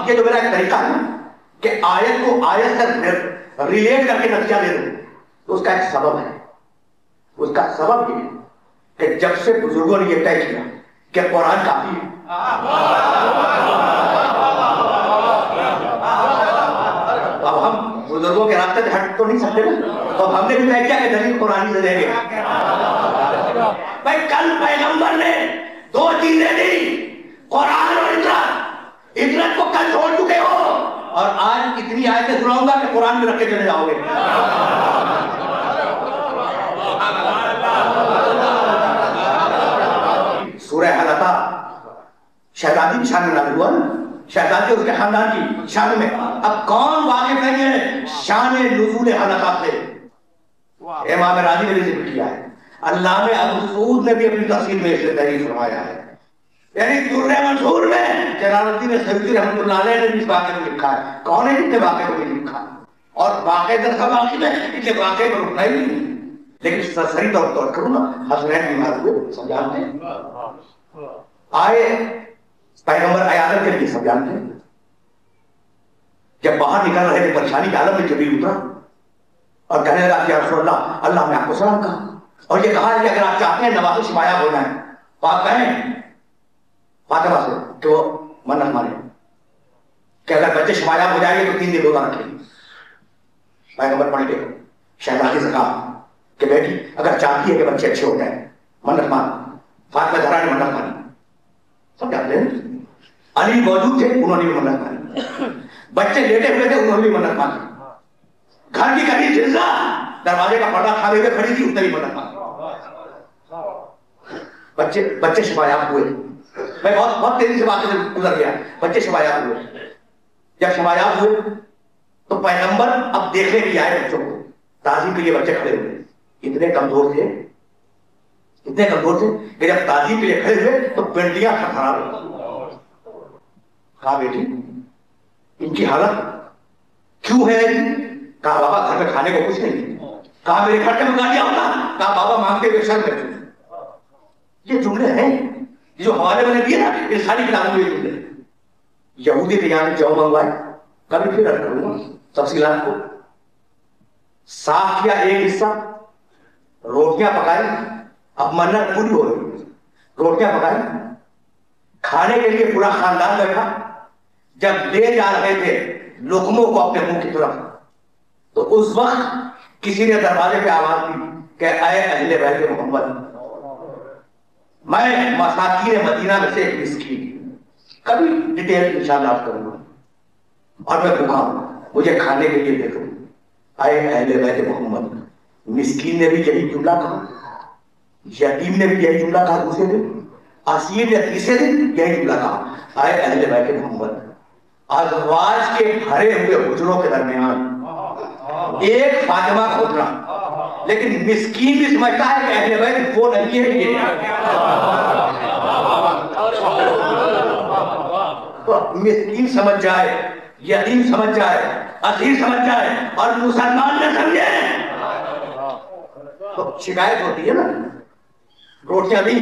اب یہ جو میرا ایک طریقہ ہے نا کہ آیت کو آیت سے ریلیٹ کر کے نتیجہ دے دوں، تو اس کا ایک سبب ہے. اس کا سبب یہ ہے کہ جب سے بزرگوں نے یہ طے کیا کہ قرآن کافی ہے، اب ہم بزرگوں کے راستے سے ہٹ تو نہیں سکتے نا. اب ہم نے بھی طے کیا کہ دلیل قرآن سے دیں گے. بھائی کل پیغمبر نے دو چیزیں دی، قرآن اور عبرت. عبرت کو کل چھوڑ چکے ہو اور آج اتنی آیتیں سناؤں گا کہ قرآن میں رکھ کے چلے جاؤ گے. سورہ حلقہ شہزادی کی شان میں نازل ہوا نا، شہزادی اس کے خاندان کی شان میں. اب کون واقف نہیں ہے شان نزول حلقہ سے؟ امام راضی نے بھی ذکر کیا ہے، علامہ ابو سعود نے بھی اپنی تفسیر میں اسے تحریر فرمایا ہے. یعنی درر منصور میں جلال الدین سیوطی رحمۃ اللہ علیہ نے بھی اس واقعے کو لکھا ہے. کون ہے جن نے واقعے کو نہیں لکھا؟ اور واقعے درخواست واقعی میں ان کے واقعے پر رکنا ہی نہیں. لیکن سرسری طور پر کروں نا، حسنین بیمار ہوئے سب جانتے ہیں، آئے پیغمبر عیادت کے لیے سب جانتے ہیں. جب باہر نکل رہے تھے پریشانی کے عالم میں جبریل اترا اور کہنے لگا یا رسول اللہ، اللہ نے آپ کو سلام کہا اور یہ کہا کہ اگر آپ چاہتے ہیں نوازش شفایا ہو جائیں تو آپ کہیں فاطمہ سے کہ وہ منت مانے کہ اگر بچے شفایا ہو جائیں گے تو 3 دن روزہ رکھیں گے. پیغمبر پڑھ کے شہزادی سے کہا کہ بیٹی اگر چاہتی ہے کہ بچے اچھے ہو جائیں منت مان. فاطمہ زہرا نے منت مانی، سب جانتے ہیں. علی موجود تھے، انہوں نے بھی منت مانی. بچے لیٹے ہوئے تھے، انہوں نے بھی منت مانی. گھر کی کبھی جلزہ دروازے کا پردہ کھانے ہوئے کھڑی تھی، اس نے بھی منت مانی. بچے شفایاب ہوئے. میں بہت تیزی سے بات سے گزر گیا. بچے شفایاب ہوئے. جب شفایاب ہوئے تو پیغمبر اب دیکھنے کے لیے آئے بچوں کو. تعظیم کے لیے بچے کھڑے ہوئے. اتنے کمزور تھے کہ جب تعظیم کے لیے کھڑے ہوئے تو پنڈلیاں تھرتھرا رہی. کہا بیٹی ان کی حالت کیوں ہے؟ کہا بابا گھر میں کھانے کو کچھ نہیں. کہا میرے گھر میں منگا دیا ہوتا. کہا بابا مانگتے ہوئے شرم کرتے. یہ جملے ہیں جو حوالے میں نے دیے نا، یہ ساری کتابوں میں یہ جملے ہیں. یہودی کے یہاں جو منگوائے کبھی پھر رکھ کروں گا تفصیلات کو. صاف کیا ایک حصہ، روٹیاں پکائی. اب منت پوری ہو رہی، روٹیاں پکائی. کھانے کے لیے پورا خاندان بیٹھا. جب لے جا رہے تھے لقموں کو اپنے منہ کی طرف، تو اس وقت کسی نے دروازے پہ آواز دی کہ اے اہل بیت محمد، میں مساکین مدینہ میں سے ایک مسکین، کبھی ڈیٹیل انشاءاللہ آپ کروں گا، اور میں بھوکا ہوں، مجھے کھانے کے لیے دے دو. اے اہل بیت محمد. مسکین نے بھی یہی جملہ کہا، یتیم نے بھی یہی جملہ کہا دوسرے دن، اسیر نے تیسرے دن یہی جملہ کہا، اے اہل بیت محمد. ازواج کے بھرے ہوئے حجروں کے درمیان ایک فاطمہ کھوجنا، لیکن مسکین بھی سمجھتا ہے کہ اہل بیت وہ نہیں ہے. یہ مسکین سمجھ جائے، یتیم سمجھ جائے، اسیر سمجھ جائے اور مسلمان نہ سمجھے تو شکایت ہوتی ہے نا. روٹیاں دی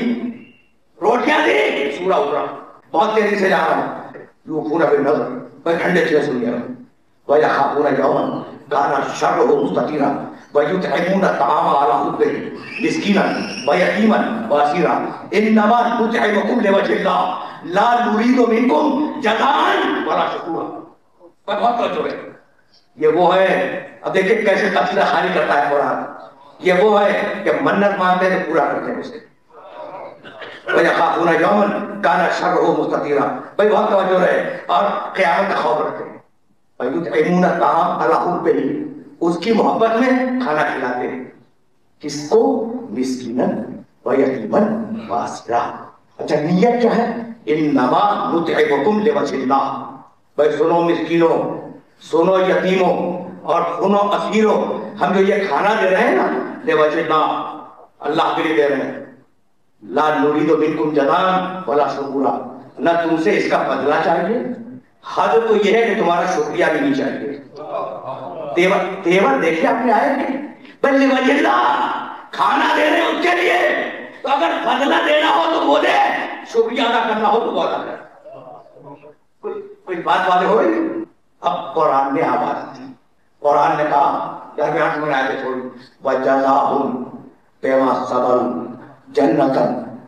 سورہ اترا. بہت تیزی سے جا رہا ہوں. یوفون بالنذر، میں ٹھنڈے سے سن گیا. وَيَخَافُونَ يَوْمًا كَانَ شَرُّهُ مُسْتَطِيرًا وَيُطْعِمُونَ الطَّعَامَ عَلَىٰ حُبِّهِ مِسْكِينًا وَيَتِيمًا وَأَسِيرًا إِنَّمَا نُطْعِمُكُمْ لِوَجْهِ اللَّهِ لَا نُرِيدُ مِنكُمْ جَزَاءً وَلَا شُكُورًا. بہت توجہ ہے. یہ وہ ہے، اب دیکھیں کیسے تفصیلات خالی کرتا ہے قرآن. یہ وہ ہے کہ منت مانگتے ہیں تو پورا کرتے ہیں اسے. وَيَخَافُونَ يَوْمًا كَانَ شَرُّهُ مُسْتَطِيرًا. بھائی بہت توجہ رہے اور قیامت کا خوف رکھتے ہیں. وَيُطْعِمُونَ الطَّعَامَ عَلَىٰ حُبِّهِ، اس کی محبت میں کھانا کھلاتے ہیں. کس کو؟ مسکیناً وَيَتِیمًا وَأَسِیرًا. اچھا نیت کیا ہے؟ اِنَّمَا نُطْعِمُكُمْ لِوَجْهِ اللَّهِ. بھائی سنو مسکینوں، سنو یتیموں اور سنو اسیروں، ہم جو یہ کھانا دے رہے ہیں نا لِوَجْهِ اللَّهِ، اللہ کے لیے دے رہے ہیں. لا نريد منكم جزاء ولا شکورا، نہ تم سے اس کا بدلہ چاہیے، حد تو یہ ہے کہ تمہارا شکریہ بھی نہیں چاہیے. تیور دیکھیے آپ نے آئے کہ بلِ وجہ اللہ، کھانا دے رہے ہیں اس کے لیے، تو اگر بدلہ دینا ہو تو بولے، شکریہ ادا کرنا ہو تو وہ ادا کرے. کوئی بات واضح ہو رہی؟ اب قرآن نے آواز دی، قرآن نے کہا درمیان میں آئے چھوڑی وَجَزَاهُمْ بِمَا صَبَرُوا جَنَّةً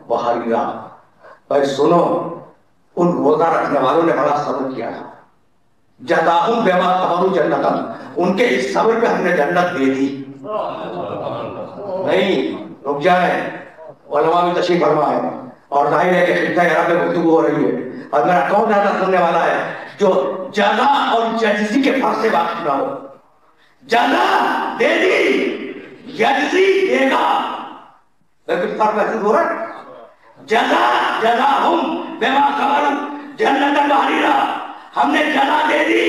وَحَرِيرًا۔ بھائی سنو، ان روزہ رکھنے والوں نے بڑا صبر کیا ہے، جزاہم بما صبروا جنۃ، ان کے اس صبر پہ ہم نے جنت دے دی۔ نہیں رک جائیں، علماء بھی تشریف فرما ہے، اور ظاہر ہے کہ خطہ عرب میں گفتگو ہو رہی ہے، اور میرا کون زیادہ سننے والا ہے جو جزا اور جزی کے فرق سے واقف نہ ہو۔ جزا دے دی، یجزی دے گا، لیکن فرق محسوس ہو رہا ہے؟ جزاہم بما صبروا جنۃ وحریرا، ہم نے جزا دے دی،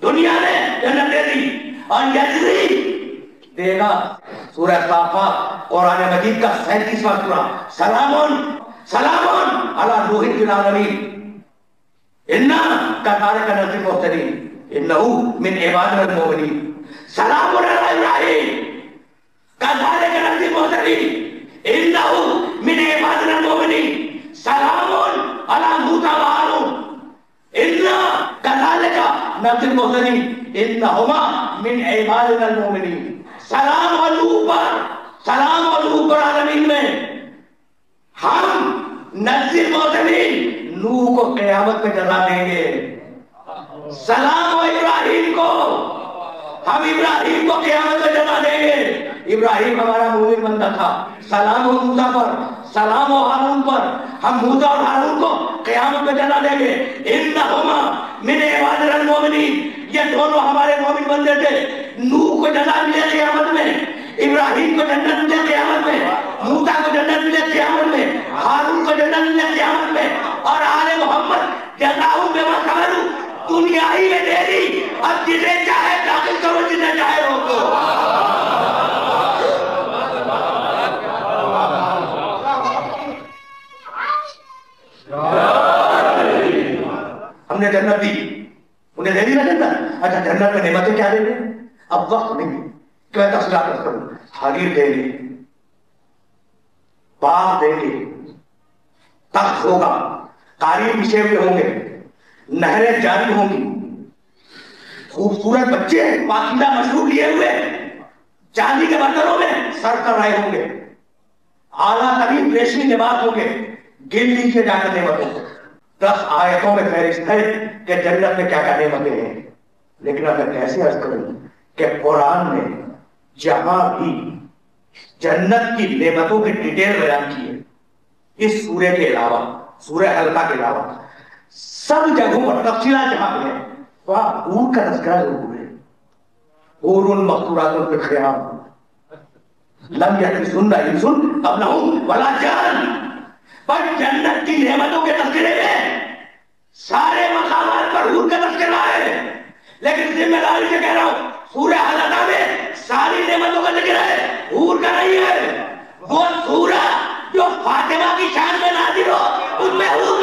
دنیا میں جنت دے دی، اور یجزی دے گا۔ سورہ صافات قرآن مجید کا 37واں سورہ، سلام سلام علی نوح فی العالمین انا کذالک نجزی المحسنین انہ من عبادنا المؤمنین، سلام علی ابراہیم کذالک نجزی المحسنین انہ من عبادنا المؤمنین، سلام علی موسیٰ وہارون انا کذالک نجزی المحسنین انہما من عبادنا المؤمنین۔ سلام علیہ پر، سلام علیہ پر عالمین میں، ہم نجزی المحسنین، نوح کو قیامت میں جزا دیں گے۔ سلام ابراہیم کو، ہم ابراہیم کو قیامت میں جزا دیں گے، ابراہیم ہمارا مومن بندہ تھا۔ سلام موسیٰ پر، سلام ہارون پر، ہم موسیٰ اور ہارون کو قیامت میں جزا دیں گے۔ انہما من عبادنا المؤمنین، یہ دونوں ہمارے مومن بندے تھے۔ نوح کو جزا ملے قیامت میں، ابراہیم کو جنت ملے قیامت میں، موسیٰ کو جنت ملے قیامت میں، ہارون کو جنت ملے قیامت میں، اور آل محمد جزاؤں بما صبروا دنیا ہی میں دے دی۔ اب جسے چاہے داخل کرو، جسے چاہے روکو۔ ہم نے جنت دی، انہیں دے دی نا جنت۔ اچھا جنت میں نعمتیں کیا دیں گے؟ اب وقت نہیں کہ میں تفصیلات کروں۔ حریر دیں گے، باغ دیں گے، تخت ہوگا، قالین بچھے ہوئے ہوں گے، نہریں جاری ہوں گی، خوبصورت بچے پاکیزہ مشروب لیے ہوئے چاندی کے برتنوں میں سر کر رہے ہوں گے، اعلیٰ ترین ریشمی لباس ہوں گے۔ گن لیجیے جا کر نعمتوں کو، 10 آیتوں میں فہرست ہے کہ جنت میں کیا کیا نعمتیں ہیں، لیکن اب میں کیسے عرض کروں کہ قرآن نے جہاں بھی جنت کی نعمتوں کی ڈیٹیل بیان کی ہے، اس سورے کے علاوہ، سورہ حلقہ کے علاوہ سب جگہوں پر تفصیلات جہاں پہ ہیں، وہاں حور کا تذکرہ ضرور ہے۔ حور مقصورات فی الخیام لم یطمثہن انس قبلہم ولا جان۔ پر جنت کی نعمتوں کے تذکرے میں سارے مقامات پر حور کا تذکرہ ہے، لیکن ذمہ داری سے کہہ رہا ہوں سورہ حلقہ میں ساری نعمتوں کا ذکر ہے، حور کا نہیں ہے۔ وہ سورہ جو فاطمہ کی شان میں نازل ہو، ان میں حور